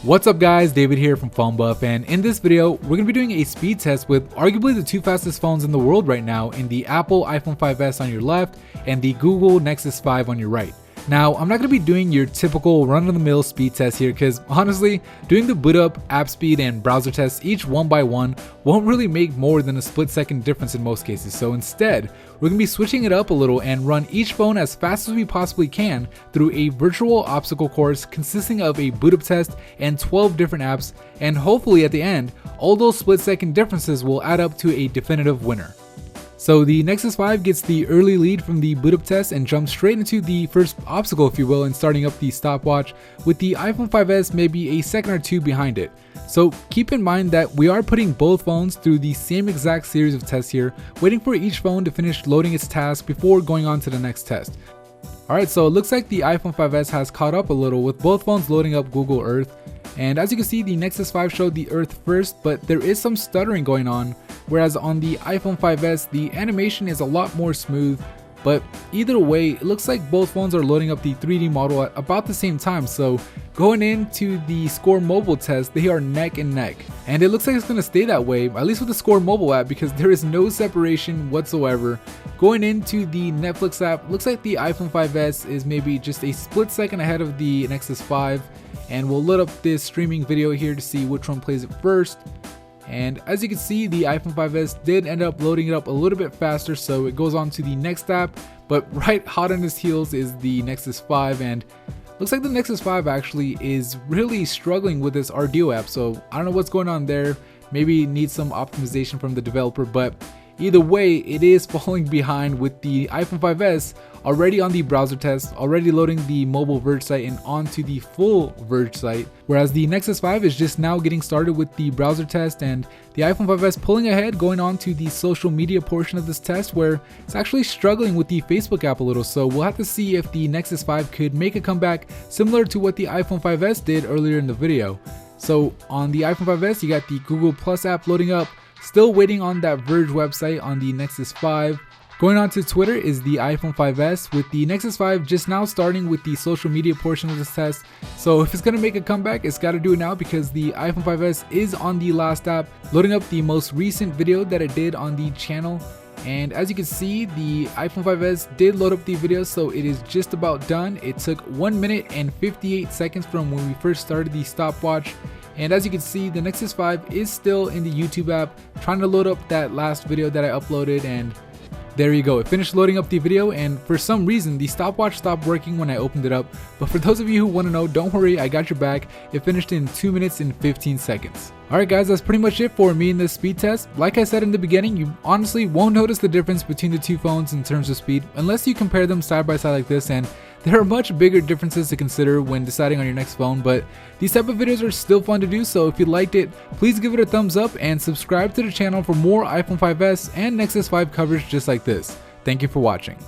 What's up guys, David here from PhoneBuff, and in this video we're going to be doing a speed test with arguably the two fastest phones in the world right now in the Apple iPhone 5s on your left and the Google Nexus 5 on your right. Now, I'm not going to be doing your typical run-of-the-mill speed test here because honestly, doing the boot up, app speed, and browser tests each one by one won't really make more than a split-second difference in most cases. So instead, we're going to be switching it up a little and run each phone as fast as we possibly can through a virtual obstacle course consisting of a boot up test and 12 different apps, and hopefully at the end, all those split-second differences will add up to a definitive winner. So the Nexus 5 gets the early lead from the boot up test and jumps straight into the first obstacle, if you will, and starting up the stopwatch, with the iPhone 5s maybe a second or two behind it. So keep in mind that we are putting both phones through the same exact series of tests here, waiting for each phone to finish loading its task before going on to the next test. Alright, so it looks like the iPhone 5s has caught up a little with both phones loading up Google Earth. And as you can see, the Nexus 5 showed the Earth first, but there is some stuttering going on, whereas on the iPhone 5s, the animation is a lot more smooth. But either way, it looks like both phones are loading up the 3D model at about the same time, so going into the Score mobile test, they are neck and neck. And it looks like it's going to stay that way, at least with the Score mobile app, because there is no separation whatsoever. Going into the Netflix app, looks like the iPhone 5s is maybe just a split second ahead of the Nexus 5. And we'll load up this streaming video here to see which one plays it first. And as you can see, the iPhone 5s did end up loading it up a little bit faster, so it goes on to the next app. But right hot on its heels is the Nexus 5, and looks like the Nexus 5 actually is really struggling with this RDO app. So I don't know what's going on there. Maybe it needs some optimization from the developer, but either way, it is falling behind with the iPhone 5s already on the browser test, already loading the mobile Verge site and onto the full Verge site, whereas the Nexus 5 is just now getting started with the browser test, and the iPhone 5s pulling ahead going on to the social media portion of this test, where it's actually struggling with the Facebook app a little. So we'll have to see if the Nexus 5 could make a comeback similar to what the iPhone 5s did earlier in the video. So on the iPhone 5s, you got the Google Plus app loading up. Still waiting on that Verge website on the Nexus 5. Going on to Twitter is the iPhone 5s, with the Nexus 5 just now starting with the social media portion of this test. So if it's going to make a comeback, it's got to do it now, because the iPhone 5s is on the last app, loading up the most recent video that it did on the channel. And as you can see, the iPhone 5s did load up the video, so it is just about done. It took 1 minute and 58 seconds from when we first started the stopwatch. And as you can see, the Nexus 5 is still in the YouTube app, trying to load up that last video that I uploaded, and there you go. It finished loading up the video, and for some reason, the stopwatch stopped working when I opened it up. But for those of you who want to know, don't worry, I got your back. It finished in 2 minutes and 15 seconds. Alright guys, that's pretty much it for me in this speed test. Like I said in the beginning, you honestly won't notice the difference between the two phones in terms of speed unless you compare them side by side like this, and there are much bigger differences to consider when deciding on your next phone, but these type of videos are still fun to do, so if you liked it, please give it a thumbs up and subscribe to the channel for more iPhone 5s and Nexus 5 coverage just like this. Thank you for watching.